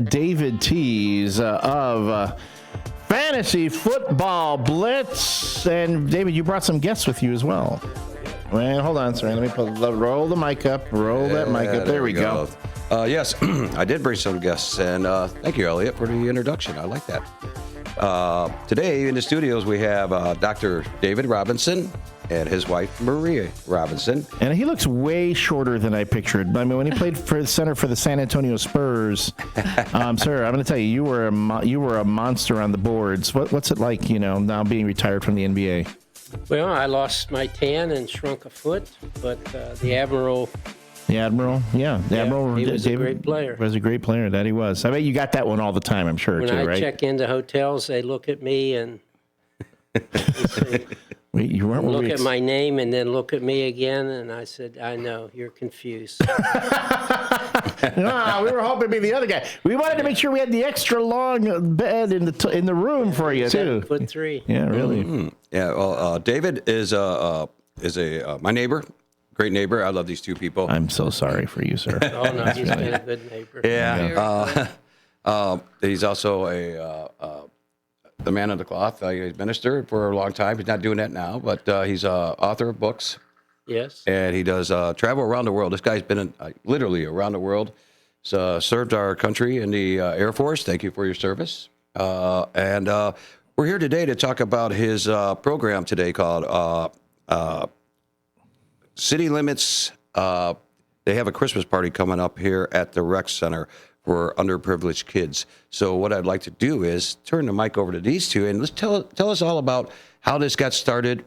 David Tees of Fantasy Football Blitz. And David, you brought some guests with you as well. Well, hold on, sorry. Let me roll the mic up. Roll that mic up. There we go. Yes, I did bring some guests, and thank you, Elliot, for the introduction. I like that. Today in the studios, we have Dr. David Robinson and his wife, Maria Robinson. And he looks way shorter than I pictured. I mean, when he played for the center for the San Antonio Spurs, sir, I'm going to tell you, you were a monster on the boards. What's it like, now being retired from the NBA? Well, I lost my tan and shrunk a foot, but the Admiral... The Admiral, yeah. Admiral, he was a great player. Was a great player, that he was. I bet you got that one all the time, I'm sure, when too, right? When I check into hotels, they look at me and say, Wait, you weren't look at my name and then look at me again, and I said, I know, you're confused. No, we were hoping to be the other guy. We wanted to make sure we had the extra long bed in the room for you, too. 7'3". Yeah, really. Mm-hmm. Yeah, well, David is my neighbor. Great neighbor. I love these two people. I'm so sorry for you, sir. Oh, no, he's been a good neighbor. Yeah. He's also the man of the cloth. He's ministered for a long time. He's not doing that now, but he's an author of books. Yes. And he does travel around the world. This guy's been literally around the world. He's served our country in the Air Force. Thank you for your service. And we're here today to talk about his program today called City Limits. They have a Christmas party coming up here at the Rec Center for underprivileged kids. So what I'd like to do is turn the mic over to these two and let's tell us all about how this got started.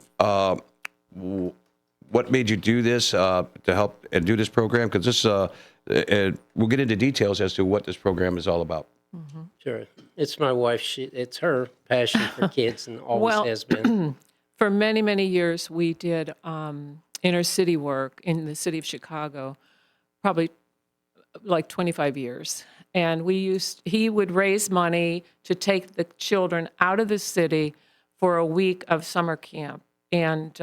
What made you do this to help and do this program? Because this, we'll get into details as to what this program is all about. Mm-hmm. Sure. It's my wife. It's her passion for kids and always has been. For many, many years, we did inner city work in the city of Chicago, probably like 25 years. And he would raise money to take the children out of the city for a week of summer camp. And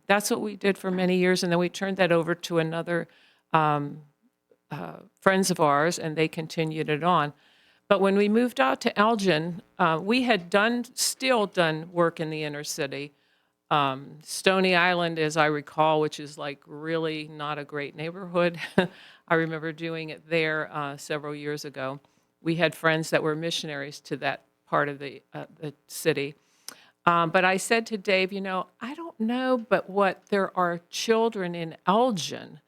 that's what we did for many years. And then we turned that over to another friends of ours, and they continued it on. But when we moved out to Elgin, we had still done work in the inner city. Stony Island, as I recall, which is like really not a great neighborhood. I remember doing it there several years ago. We had friends that were missionaries to that part of the city. But I said to Dave, I don't know, but there are children in Elgin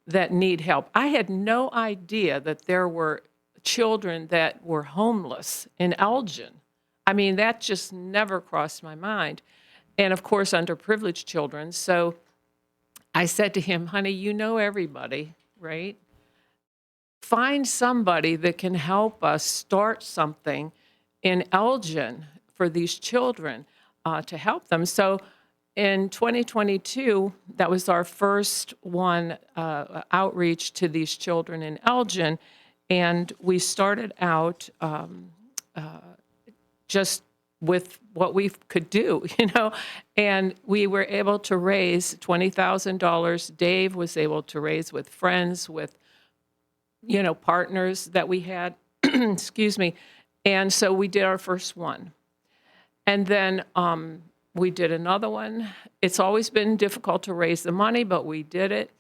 that need help. I had no idea that there were children that were homeless in Elgin. I mean, that just never crossed my mind. And of course, underprivileged children. So I said to him, honey, you know everybody, right? Find somebody that can help us start something in Elgin for these children to help them. So in 2022, that was our first one outreach to these children in Elgin. And we started out just with what we could do, and we were able to raise $20,000. Dave was able to raise with friends, with, partners that we had, excuse me. And so we did our first one. And then we did another one. It's always been difficult to raise the money, but we did it.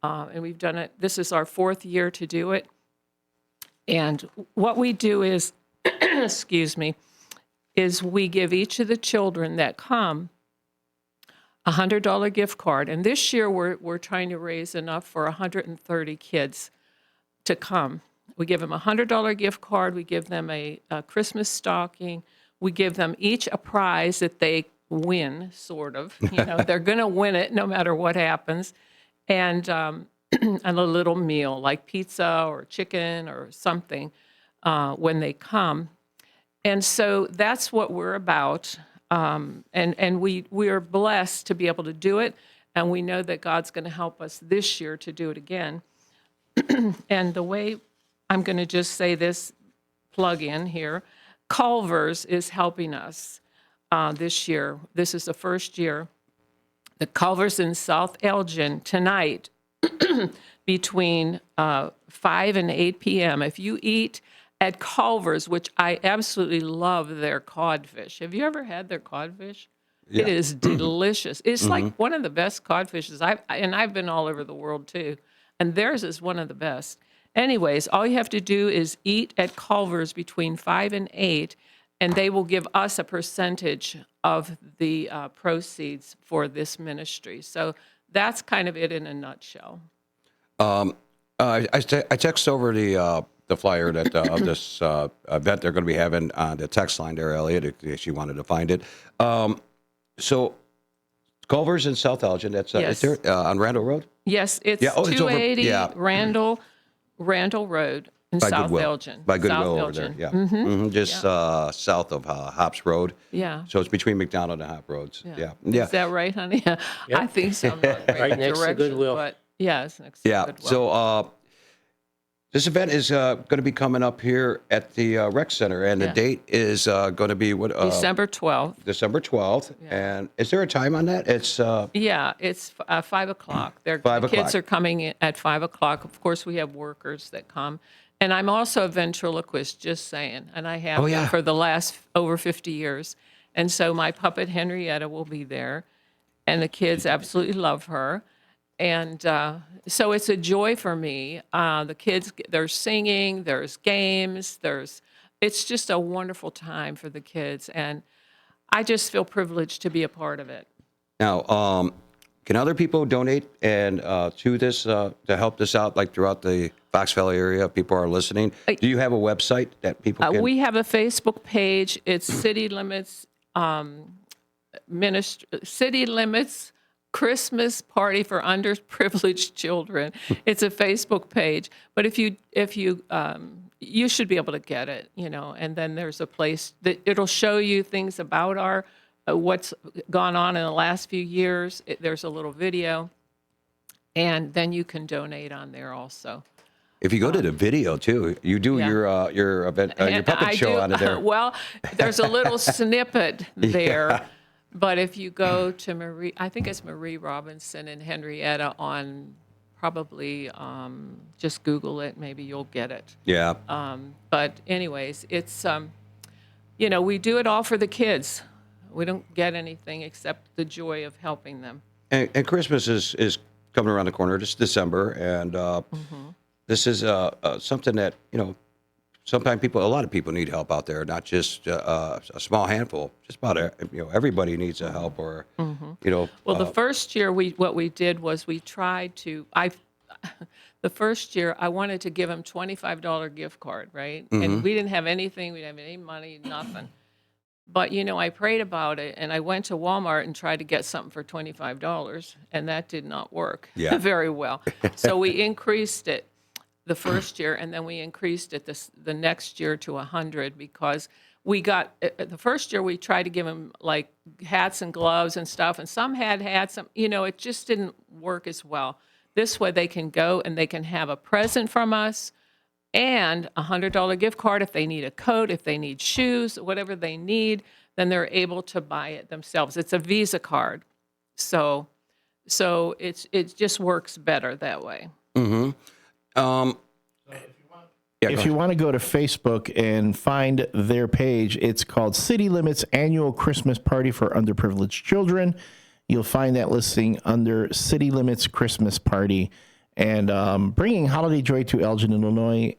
And we've done it. This is our fourth year to do it. And what we do is, excuse me, is we give each of the children that come a $100 gift card. And this year we're trying to raise enough for 130 kids to come. We give them a $100 gift card. We give them a Christmas stocking. We give them each a prize that they win, sort of. They're going to win it no matter what happens. And a little meal like pizza or chicken or something when they come. And so that's what we're about. And we are blessed to be able to do it. And we know that God's going to help us this year to do it again. And the way I'm going to just say this, plug in here, Culver's is helping us this year. This is the first year. The Culver's in South Elgin tonight between 5 and 8 p.m. If you eat at Culver's, which I absolutely love their codfish. Have you ever had their codfish? It is delicious. It's like one of the best codfishes. I've been all over the world too, and theirs is one of the best. Anyways, all you have to do is eat at Culver's between 5 and 8, and they will give us a percentage of the proceeds for this ministry. So that's kind of it in a nutshell. I text over the flyer that of this event they're going to be having on the text line there, Elliot, in case you wanted to find it. So Culver's in South Elgin. That's Yes. is there on Randall Road? Yes, it's Yeah, it's over- 280 yeah. Randall Road in By South Goodwill. Elgin. By Goodwill South over Elgin. there. Yeah. Mhm, just south of Hops Road. Yeah. So it's between McDonald and Hop Roads. Yeah. Is that right, honey? I think so. I'm not Right next to direction, Goodwill. But yeah, it's next to Yeah. Goodwill. So this event is going to be coming up here at the rec center, and the Yeah. date is going to be what December 12th. December 12th. And is there a time on that? It's Yeah, it's 5 o'clock. The 5 kids o'clock. are coming in at 5 o'clock. Of course, we have workers that come. And I'm also a ventriloquist, just saying. And I have Oh, yeah. been for the last over 50 years. And so my puppet Henrietta will be there. And the kids absolutely love her. And so it's a joy for me. The kids, there's singing, there's games, it's just a wonderful time for the kids. And I just feel privileged to be a part of it. now. Can other people donate and to this to help this out, like throughout the Fox Valley area? If people are listening, do you have a website that people can? We have a Facebook page. It's City Limits City Limits Christmas Party for Underprivileged Children. It's a Facebook page, but if you you should be able to get it, and then there's a place that it'll show you things about our what's gone on in the last few years. There's a little video, and then you can donate on there also. If you go to the video too, you do Yeah. your event, your And puppet I show do- on it there. Well, there's a little snippet there, but if you go to I think it's Marie Robinson and Henrietta on probably just Google it, maybe you'll get it. Yeah. But anyways, it's we do it all for the kids. We don't get anything except the joy of helping them. And Christmas is coming around the corner. It's December, and this is something that sometimes a lot of people need help out there, not just a small handful. Just about everybody needs a help, or Well, the first year what we did was we tried to the first year I wanted to give them $25 gift card, right? And we didn't have anything, we didn't have any money, nothing. But I prayed about it, and I went to Walmart and tried to get something for $25, and that did not work very well. So we increased it the first year, and then we increased it the next year to 100 because we got the first year we tried to give them like hats and gloves and stuff, and some had hats. It just didn't work as well. This way, they can go and they can have a present from us and a $100 gift card if they need a coat, if they need shoes, whatever they need, then they're able to buy it themselves. It's a Visa card, so it just works better that way. If you want to go to Facebook and find their page, it's called City Limits Annual Christmas Party for Underprivileged Children. You'll find that listing under City Limits Christmas Party. And bringing holiday joy to Elgin, Illinois.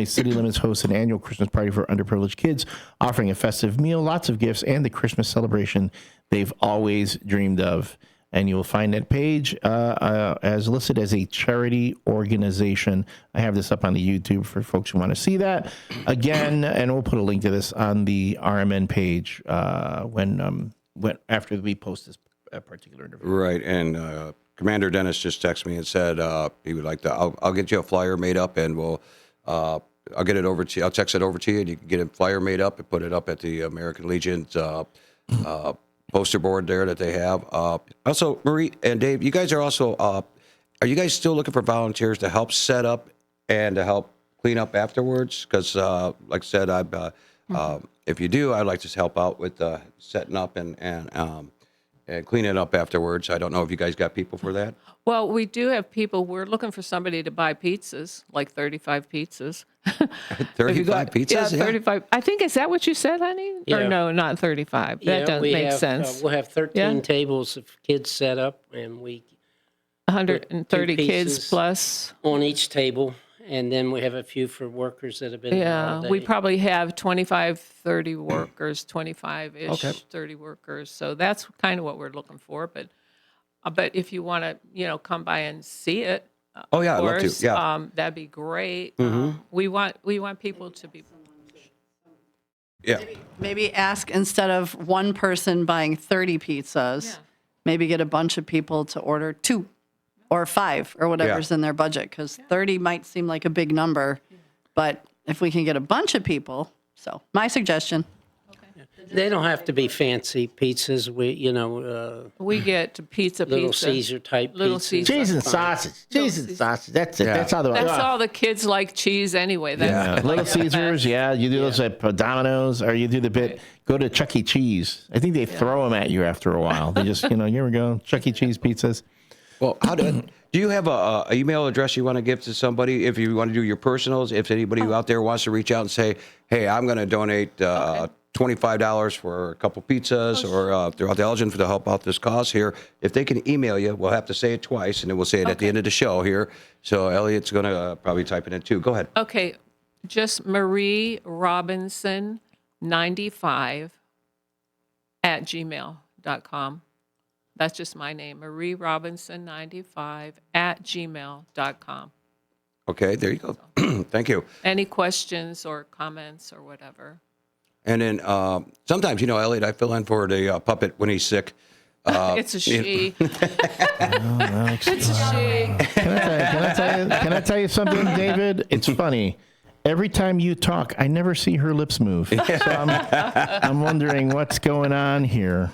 City Limits hosts an annual Christmas party for underprivileged kids, offering a festive meal, lots of gifts, and the Christmas celebration they've always dreamed of. And you'll find that page as listed as a charity organization. I have this up on the YouTube for folks who want to see that. Again, and we'll put a link to this on the RMN page when after we post this particular interview. Right. And Commander Dennis just texted me and said he would like to. I'll get you a flyer made up, and I'll get it over to you. I'll text it over to you, and you can get a flyer made up and put it up at the American Legion's poster board there that they have. Also, Marie and Dave, you guys are also. Are you guys still looking for volunteers to help set up and to help clean up afterwards? Because, like I said, if you do, I'd like to help out with setting up and and clean it up afterwards. I don't know if you guys got people for that. Well, we do have people. We're looking for somebody to buy pizzas, like 35 pizzas. 35 pizzas? Yeah, 35. I think, is that what you said, honey? Yeah. Or no, not 35. That doesn't we make have, sense. We'll have 13 Yeah. tables of kids set up, and we 130 two kids pieces. plus. on each table, and then we have a few for workers that have been here all Yeah, day. we probably have 25, 30 workers, 25-ish, Okay. 30 workers. So that's kind of what we're looking for. But if you want to, come by and see it, Oh, yeah, I'd of love to. course, Yeah. that'd be great. We want people to be. Yeah. Maybe ask, instead of one person buying 30 pizzas, Yeah. maybe get a bunch of people to order 2 or 5 or whatever's in their budget, because 30 might seem like a big number, but if we can get a bunch of people, so my suggestion. They don't have to be fancy pizzas. We get pizza, Little pizza. Caesar type Little pizzas. Caesar. Cheese and sausage. Cheese and sausage. That's it. Yeah. That's how the That's all the kids like cheese anyway. That's Yeah, Little Caesars, yeah. You do those at Domino's, or you do the bit, go to Chuck E. Cheese. I think they throw them at you after a while. They just, here we go, Chuck E. Cheese pizzas. Well, do you have a email address you want to give to somebody if you want to do your personals? If anybody out there wants to reach out and say, hey, I'm going to donate $25 for a couple pizzas or throughout the Elgin to help out this cause here, if they can email you, we'll have to say it twice, and then we'll say it at the end of the show here. So Elliot's going to probably type it in too. Go ahead. Okay, just Marie Robinson 95 at gmail.com. That's just my name, Marie Robinson 95 at gmail.com. Okay, there you go. Thank you. Any questions or comments or whatever? And then sometimes, Elliot, I fill in for the puppet when he's sick. It's a she. It's a she. Can I tell you something, David? It's funny. Every time you talk, I never see her lips move. So I'm wondering what's going on here.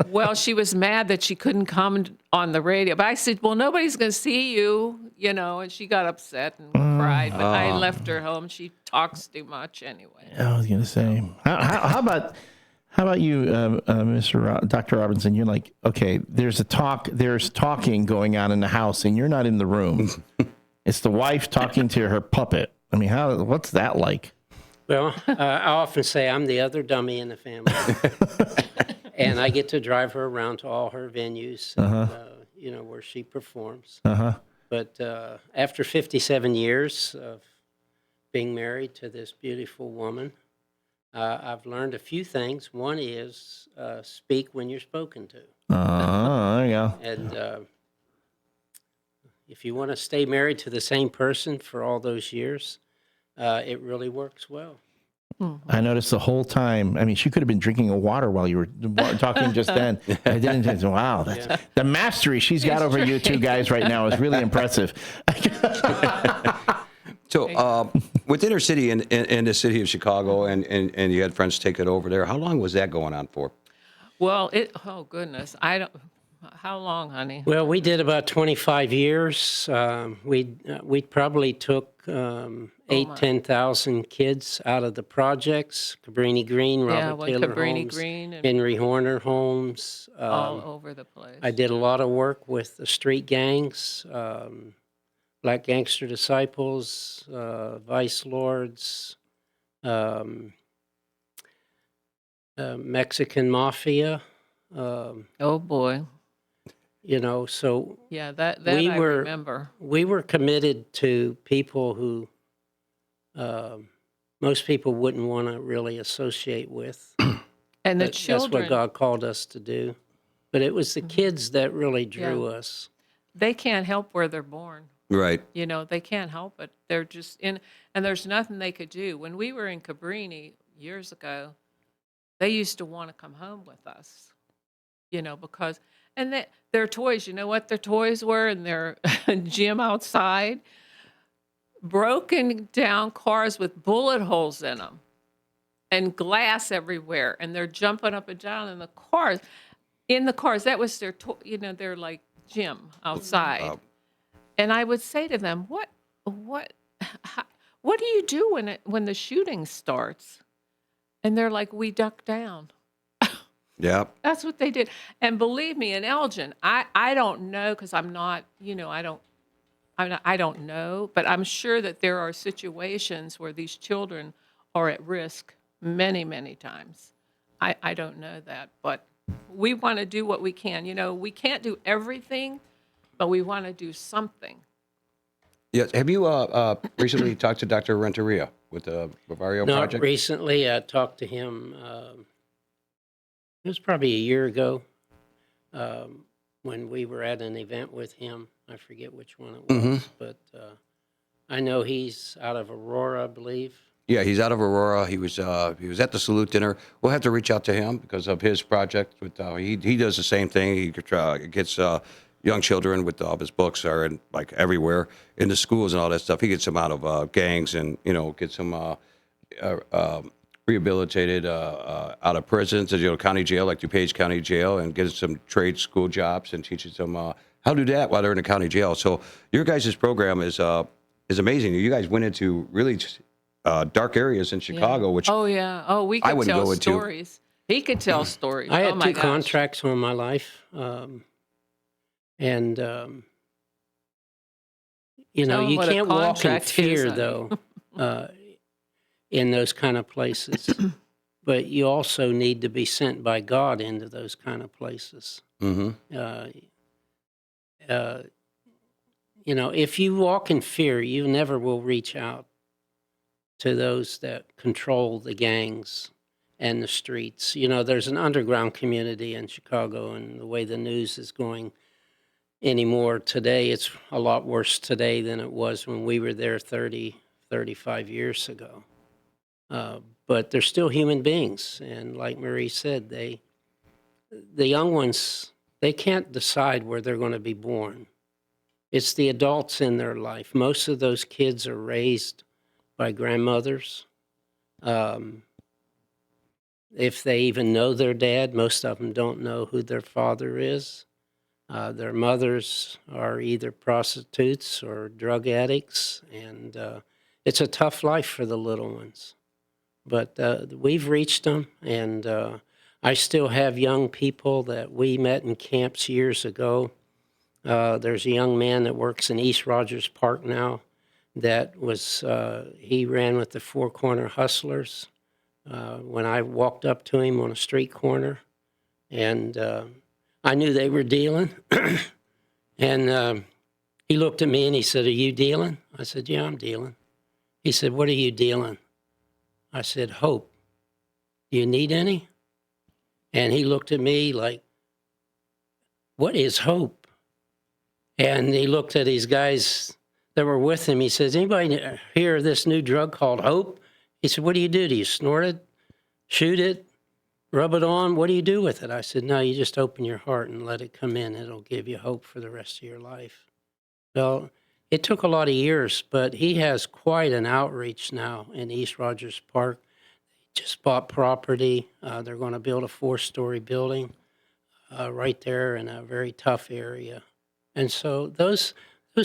Well, she was mad that she couldn't come on the radio. But I said, well, nobody's going to see you, and she got upset and cried. But I left her home. She talks too much anyway. I was gonna say, how about you, Dr. Robinson? You're like, okay, there's talking going on in the house, and you're not in the room. It's the wife talking to her puppet. I mean, what's that like? Well, I often say I'm the other dummy in the family. And I get to drive her around to all her venues, where she performs. But after 57 years of being married to this beautiful woman, I've learned a few things. One is speak when you're spoken to. There you go. And if you want to stay married to the same person for all those years, it really works well. I noticed the whole time. I mean, she could have been drinking a water while you were talking just then. I didn't think, wow, the mastery she's got over you two guys right now is really impressive. So with Inner City in the city of Chicago, and you had friends take it over there, how long was that going on for? Well, oh, goodness. How long, honey? Well, we did about 25 years. We probably took 10,000 kids out of the projects. Cabrini Green, Robert Taylor Cabrini Homes, Green and Henry Horner Homes. all over the place. I did a lot of work with the street gangs, Black Gangster Disciples, Vice Lords, Mexican Mafia. Oh, boy. So Yeah, that We I were- remember. we were committed to people who most people wouldn't want to really associate with. And the That's children, what God called us to do. But it was the kids that really drew us. they can't help where they're born. Right. They can't help it. They're just in, and there's nothing they could do. When we were in Cabrini years ago, they used to want to come home with us, because, and their toys, you know what their toys were in their gym outside? Broken down cars with bullet holes in them and glass everywhere. And they're jumping up and down in the cars. That was their, their like gym outside. And I would say to them, what do you do when the shooting starts? And they're like, we duck down. Yeah. That's what they did. And believe me, in Elgin, I don't know because I'm not, I don't know, but I'm sure that there are situations where these children are at risk many, many times. I don't know that, but we want to do what we can. We can't do everything, but we want to do something. Yes. Have you recently talked to Dr. Renteria with the Bavario Not Project? recently. I talked to him. It was probably a year ago when we were at an event with him. I forget which one it was, but I know he's out of Aurora, I believe. Yeah, he's out of Aurora. He was at the salute dinner. We'll have to reach out to him because of his project. With he does the same thing. He gets young children with all his books are in like everywhere in the schools and all that stuff. He gets them out of gangs and gets them rehabilitated out of prisons, county jail like DuPage County Jail, and gets some trade school jobs and teaches them how to do that while they're in the county jail. So your guys' program is amazing. You guys went into really dark areas in Chicago, which Oh yeah. Oh, we could wouldn't tell go into. stories. He could tell stories. I Oh had my two gosh. contracts all my life, and Tell him you what a can't walk in contract is, fear honey. though in those kind of places. But you also need to be sent by God into those kind of places. If you walk in fear, you never will reach out to those that control the gangs and the streets. There's an underground community in Chicago, and the way the news is going anymore today, it's a lot worse today than it was when we were there 30, 35 years ago. But they're still human beings, and like Marie said, the young ones, they can't decide where they're going to be born. It's the adults in their life. Most of those kids are raised by grandmothers. If they even know their dad, most of them don't know who their father is. Their mothers are either prostitutes or drug addicts, and it's a tough life for the little ones. But we've reached them, and I still have young people that we met in camps years ago. There's a young man that works in East Rogers Park now that was, he ran with the Four Corner Hustlers. When I walked up to him on a street corner, and I knew they were dealing, and he looked at me and he said, "Are you dealing?" I said, "Yeah, I'm dealing." He said, "What are you dealing?" I said, "Hope. Do you need any?" And he looked at me like, "What is hope?" And he looked at these guys that were with him. He says, "Anybody hear of this new drug called hope?" He said, "What do? Do you snort it, shoot it, rub it on? What do you do with it?" I said, "No, you just open your heart and let it come in. It'll give you hope for the rest of your life." Well, it took a lot of years, but he has quite an outreach now in East Rogers Park. He just bought property. They're going to build a 4-story building right there in a very tough area. And so those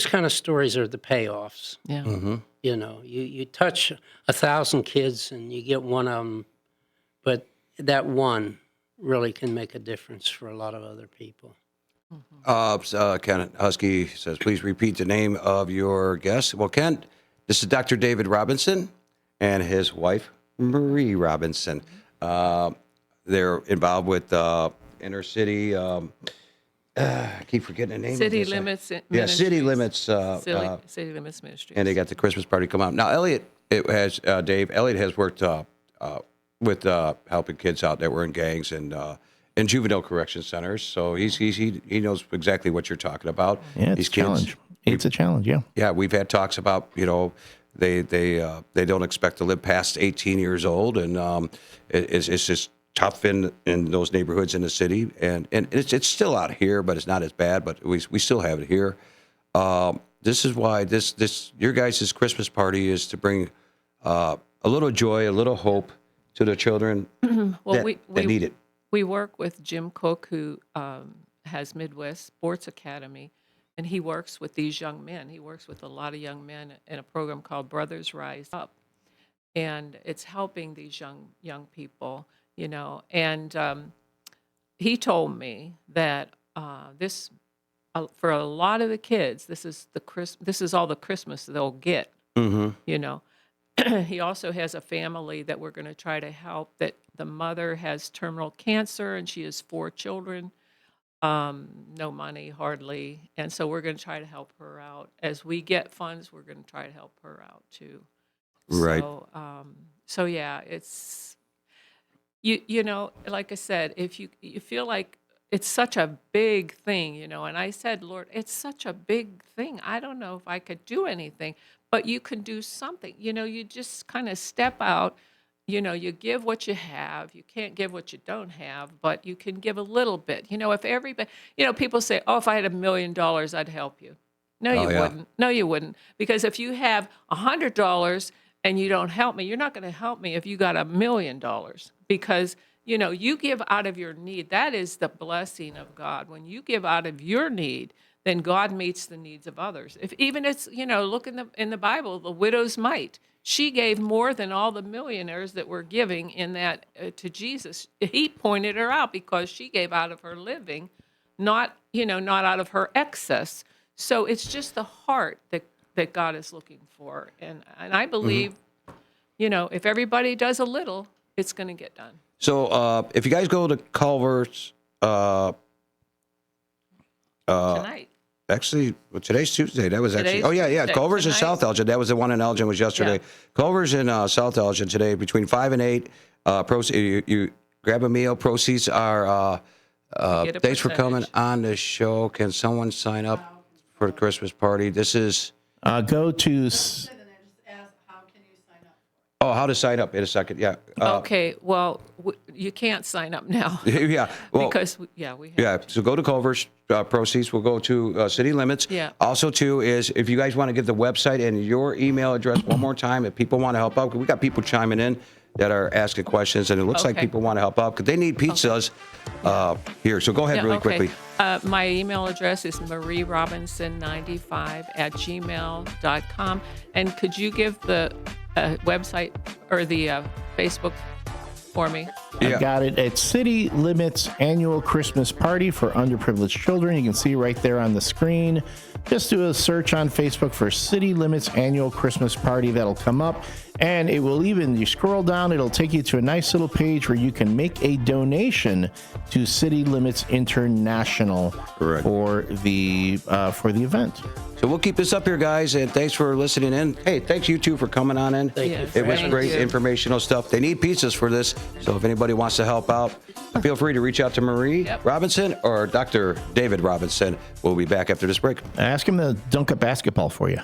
kind of stories are the payoffs. Yeah. You touch 1,000 kids and you get one of them, but that one really can make a difference for a lot of other people. Ken Husky says, please repeat the name of your guest. Well, Ken, this is Dr. David Robinson and his wife, Marie Robinson. They're involved with inner city. I keep forgetting the name. City of this. Limits. Yeah, City Limits. City Limits Ministries. And they got the Christmas party come out. Now, Elliot has worked with helping kids out that were in gangs and in juvenile correction centers. So he knows exactly what you're talking about. Yeah, it's These a challenge. It's a challenge, yeah. Yeah, we've had talks about, they don't expect to live past 18 years old, and it's just tough in those neighborhoods in the city, and it's still out here, but it's not as bad. But we still have it here. This is why this your guys' Christmas party is to bring a little joy, a little hope to the children Well, that need it. We work with Jim Cook, who has Midwest Sports Academy, and he works with these young men. He works with a lot of young men in a program called Brothers Rise Up, and it's helping these young people, and he told me that this for a lot of the kids, this is all the Christmas they'll get. You know, he also has a family that we're going to try to help. That the mother has terminal cancer and she has 4 children. No money hardly, and so we're going to try to help her out. As we get funds, we're going to try to help her out too. Right. So yeah, it's you know, like I said, if you feel like it's such a big thing, you know, and I said, Lord, it's such a big thing. I don't know if I could do anything, but you can do something. You know, you just kind of step out. You know, you give what you have. You can't give what you don't have, but you can give a little bit. You know, if everybody, you know, people say, oh, if I had $1 million, I'd help you. No, you wouldn't. No, you wouldn't. Because if you have $100 and you don't help me, you're not going to help me if you got $1 million. Because, you know, you give out of your need. That is the blessing of God. When you give out of your need, then God meets the needs of others. If even it's, you know, look in the Bible, the widow's mite. She gave more than all the millionaires that were giving in that to Jesus. He pointed her out because she gave out of her living, not out of her excess. So it's just the heart that God is looking for. And I believe, you know, if everybody does a little, it's going to get done. So if you guys go to Culver's, Tonight. actually, well, today's Tuesday. That was actually. Today's Oh yeah. Tuesday. Culver's in Tonight. South Elgin. That was the one in Elgin was yesterday. Yeah. Culver's in South Elgin today between 5 and 8. You grab a meal. Proceeds are. Get a Thanks for coming percentage. on the show. Can someone sign up for the Christmas party? This is. Go to Oh, how to sign up in a second. Yeah. Okay, well, you can't sign up now Yeah. Well, because, we have. yeah, so go to Culver's. Proceeds will go to City Limits. Yeah. Also, too, is if you guys want to give the website and your email address one more time, if people want to help out, 'cause we got people chiming in that are asking questions, and it looks like Okay. people want to help out because they need pizzas here. So go ahead Yeah, really okay. quickly. My email address is marierobinson95@gmail.com. And could you give the website or the Facebook for me? I got it. It's City Limits Annual Christmas Party for Underprivileged Children. You can see right there on the screen. Just do a search on Facebook for City Limits Annual Christmas Party. That'll come up. And it will you scroll down, it'll take you to a nice little page where you can make a donation to City Limits International Correct. for the event. So we'll keep this up here, guys, and thanks for listening in. Hey, thanks you two for coming on in. Thank you. Yes, It was thank great you. informational stuff. They need pizzas for this, so if anybody wants to help out, feel free to reach out to Marie Yep. Robinson or Dr. David Robinson. We'll be back after this break. Ask him to dunk a basketball for you.